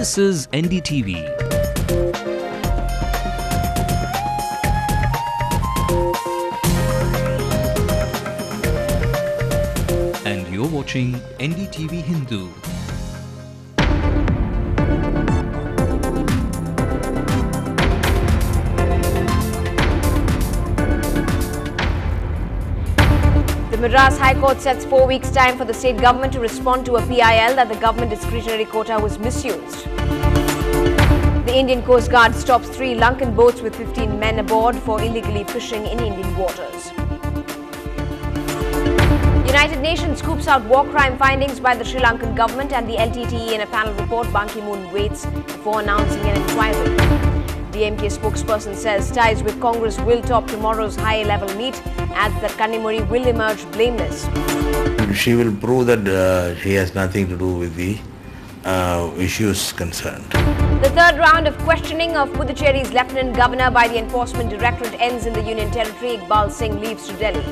This is NDTV. And you're watching NDTV Hindu. The Madras High Court sets 4 weeks' time for the state government to respond to a PIL that the government discretionary quota was misused. The Indian Coast Guard stops 3 Lankan boats with 15 men aboard for illegally fishing in Indian waters. United Nations scoops out war crime findings by the Sri Lankan government and the LTTE in a panel report. Ban Ki-moon waits before announcing an inquiry. DMK spokesperson says ties with Congress will top tomorrow's high-level meet, adds that Kannimozhi will emerge blameless. She will prove that she has nothing to do with the issues concerned. The third round of questioning of Puducherry's Lieutenant Governor by the Enforcement Directorate ends in the Union Territory. Iqbal Singh leaves to Delhi.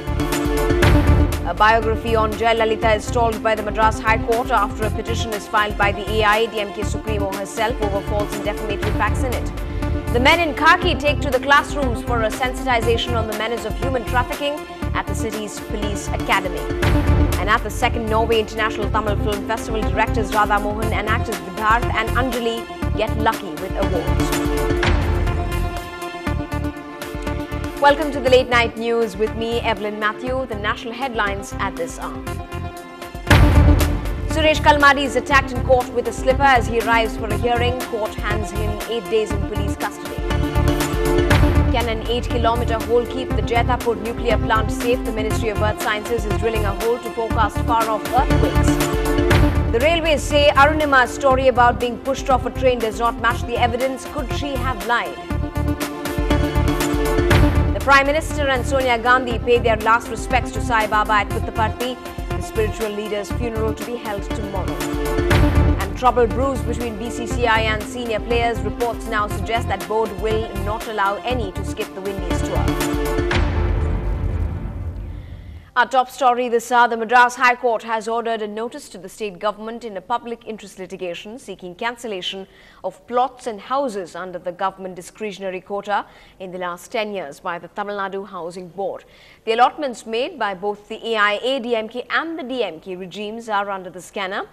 A biography on Jayalalitha is stalled by the Madras High Court after a petition is filed by the AIADMK Supremo herself over false and defamatory facts in it. The men in khaki take to the classrooms for a sensitization on the menace of human trafficking at the city's police academy. And at the second Norway International Tamil Film Festival, directors Radha Mohan and actors Vidharth and Anjali get lucky with awards. Welcome to the Late Night News with me, Evelyn Matthew. The national headlines at this hour. Suresh Kalmadi is attacked in court with a slipper as he arrives for a hearing. Court hands him 8 days in police custody. Can an 8-kilometer hole keep the Jaitapur nuclear plant safe? The Ministry of Earth Sciences is drilling a hole to forecast far-off earthquakes. The railways say Arunima's story about being pushed off a train does not match the evidence. Could she have lied? The Prime Minister and Sonia Gandhi pay their last respects to Sai Baba at Puttaparthi. The spiritual leader's funeral to be held tomorrow. And trouble brews between BCCI and senior players. Reports now suggest that board will not allow any to skip the Windies tour. Our top story this hour, the Madras High Court has ordered a notice to the state government in a public interest litigation seeking cancellation of plots and houses under the government discretionary quota in the last 10 years by the Tamil Nadu Housing Board. The allotments made by both the AIADMK and the DMK regimes are under the scanner.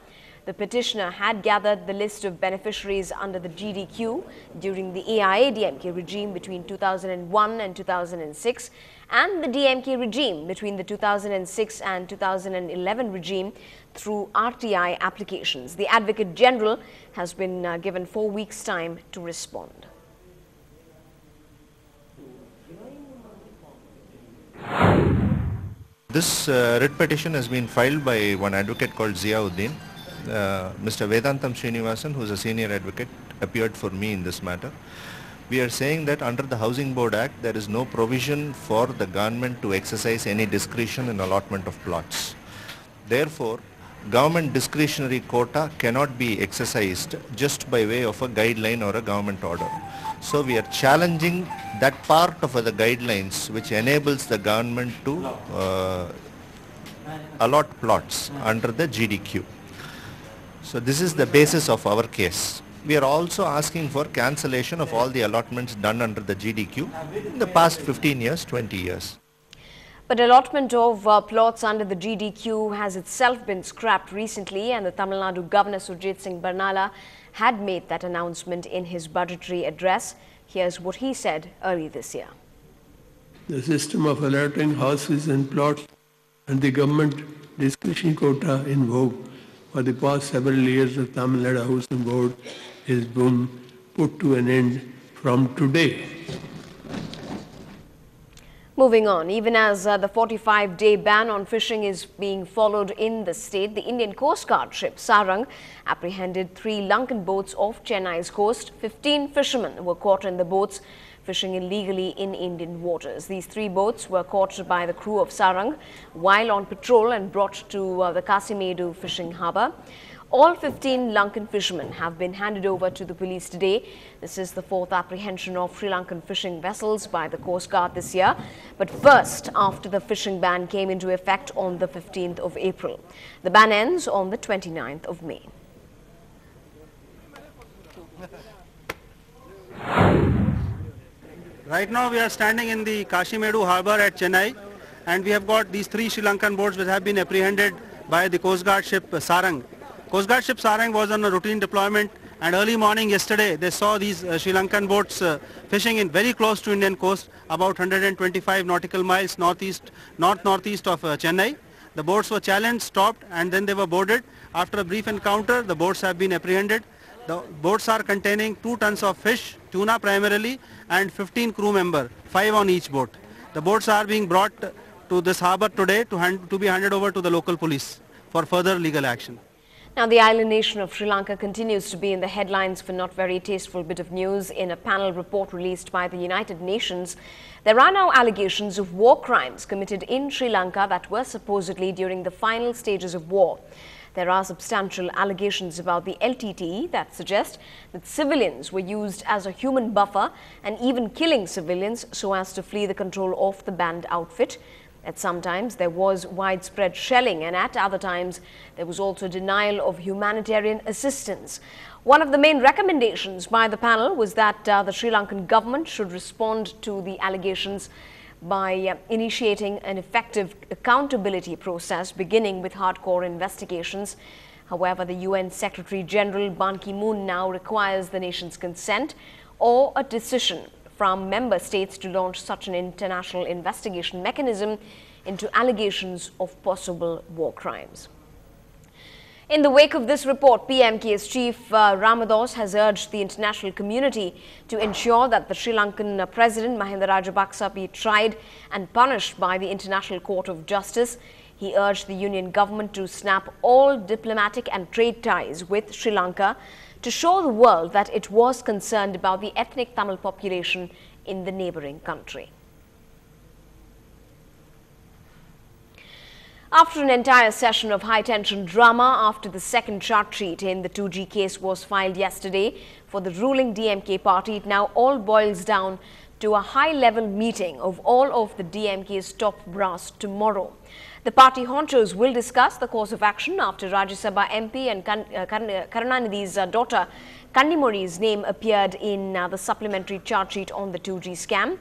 The petitioner had gathered the list of beneficiaries under the GDQ during the AIADMK regime between 2001 and 2006 and the DMK regime between the 2006 and 2011 regime through RTI applications. The Advocate General has been given 4 weeks' time to respond. This writ petition has been filed by one advocate called Ziauddin. Mr. Vedantam Srinivasan, who is a senior advocate, appeared for me in this matter. We are saying that under the Housing Board Act, there is no provision for the government to exercise any discretion in allotment of plots. Therefore, government discretionary quota cannot be exercised just by way of a guideline or a government order. So we are challenging that part of the guidelines which enables the government to allot plots under the GDQ. So this is the basis of our case. We are also asking for cancellation of all the allotments done under the GDQ in the past 15 years, 20 years. But allotment of plots under the GDQ has itself been scrapped recently, and the Tamil Nadu Governor Surjit Singh Barnala had made that announcement in his budgetary address. Here's what he said early this year. The system of allotting houses and plots and the government discretionary quota in vogue for the past several years of Tamil Nadu Housing Board is being put to an end from today. Moving on, even as the 45-day ban on fishing is being followed in the state, the Indian Coast Guard ship Sarang apprehended 3 Lankan boats off Chennai's coast. 15 fishermen were caught in the boats fishing illegally in Indian waters. These 3 boats were caught by the crew of Sarang while on patrol and brought to the Kasimedu fishing harbour. All 15 Lankan fishermen have been handed over to the police today. This is the 4th apprehension of Sri Lankan fishing vessels by the Coast Guard this year. But first, after the fishing ban came into effect on the 15th of April. The ban ends on the 29th of May. Right now we are standing in the Kashimedu harbour at Chennai, and we have got these 3 Sri Lankan boats which have been apprehended by the Coast Guard ship Sarang. Coast Guard ship Sarang was on a routine deployment, and early morning yesterday they saw these Sri Lankan boats fishing in very close to Indian coast, about 125 nautical miles northeast of Chennai. The boats were challenged, stopped, and then they were boarded. After a brief encounter, the boats have been apprehended. The boats are containing 2 tons of fish, tuna primarily, and 15 crew members, 5 on each boat. The boats are being brought to this harbour today to be handed over to the local police for further legal action. Now, the island nation of Sri Lanka continues to be in the headlines for not very tasteful bit of news. In a panel report released by the United Nations, there are now allegations of war crimes committed in Sri Lanka that were supposedly during the final stages of war. There are substantial allegations about the LTTE that suggest that civilians were used as a human buffer and even killing civilians so as to flee the control of the banned outfit. At some times, there was widespread shelling, and at other times, there was also denial of humanitarian assistance. One of the main recommendations by the panel was that the Sri Lankan government should respond to the allegations by initiating an effective accountability process, beginning with hardcore investigations. However, the UN Secretary General Ban Ki-moon now requires the nation's consent or a decision from member states to launch such an international investigation mechanism into allegations of possible war crimes. In the wake of this report, PMK's Chief Ramados has urged the international community to ensure that the Sri Lankan President Mahinda Rajapaksa be tried and punished by the International Court of Justice. He urged the Union government to snap all diplomatic and trade ties with Sri Lanka to show the world that it was concerned about the ethnic Tamil population in the neighbouring country. After an entire session of high-tension drama after the second charge sheet in the 2G case was filed yesterday for the ruling DMK party, it now all boils down to a high-level meeting of all of the DMK's top brass tomorrow. The party honchos will discuss the course of action after Rajya Sabha MP and Karunanidhi's daughter Kannimozhi's name appeared in the supplementary charge sheet on the 2G scam.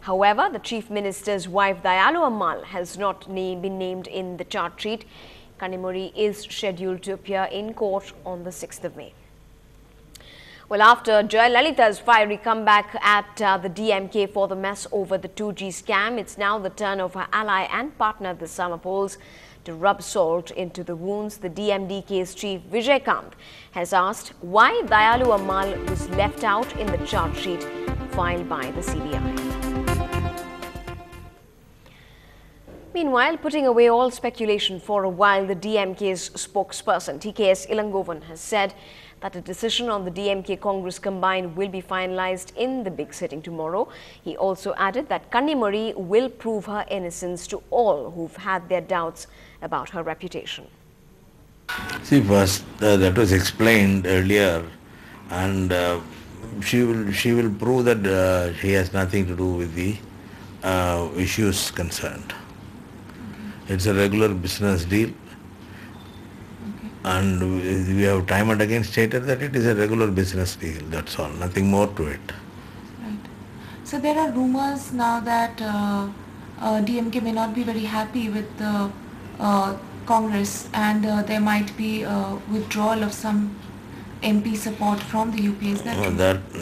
However, the Chief Minister's wife Dayalu Ammal has not been named in the charge sheet. Kannimozhi is scheduled to appear in court on the 6th of May. Well, after Jayalalitha's fiery comeback at the DMK for the mess over the 2G scam, it's now the turn of her ally and partner, the Samapols, to rub salt into the wounds. The DMDK's chief, Vijay Kant, has asked why Dayalu Ammal was left out in the charge sheet filed by the CBI. Meanwhile, putting away all speculation for a while, the DMK's spokesperson, TKS Ilangovan, has said that a decision on the DMK Congress combined will be finalized in the big sitting tomorrow. He also added that Kannimozhi will prove her innocence to all who've had their doubts about her reputation. See, first, that was explained earlier, and she will prove that she has nothing to do with the issues concerned. It's a regular business deal. And we have time and again stated that it is a regular business deal, that's all, nothing more to it. Right. So there are rumors now that DMK may not be very happy with the Congress, and there might be withdrawal of some MP support from the UP. Is that true?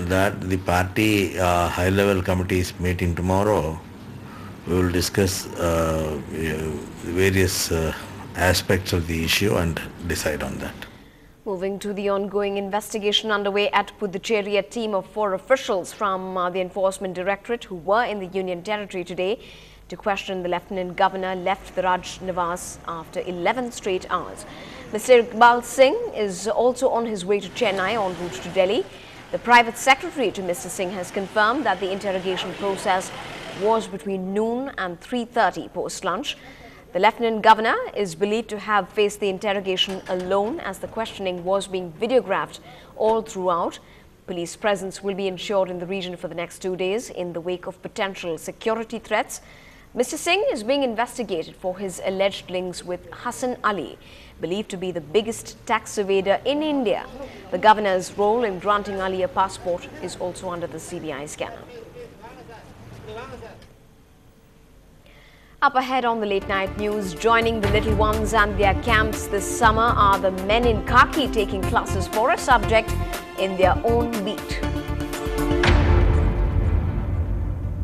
That the party high-level committee is meeting tomorrow. We will discuss various aspects of the issue and decide on that. Moving to the ongoing investigation underway at Puducherry, a team of 4 officials from the Enforcement Directorate who were in the Union Territory today to question the Lieutenant Governor left the Raj Niwas after 11 straight hours. Mr. Iqbal Singh is also on his way to Chennai en route to Delhi. The private secretary to Mr. Singh has confirmed that the interrogation process was between noon and 3:30 post-lunch. The Lieutenant Governor is believed to have faced the interrogation alone as the questioning was being videographed all throughout. Police presence will be ensured in the region for the next 2 days in the wake of potential security threats. Mr. Singh is being investigated for his alleged links with Hassan Ali, believed to be the biggest tax evader in India. The governor's role in granting Ali a passport is also under the CBI scanner. Up ahead on the late night news, joining the little ones and their camps this summer are the men in khaki taking classes for a subject in their own beat.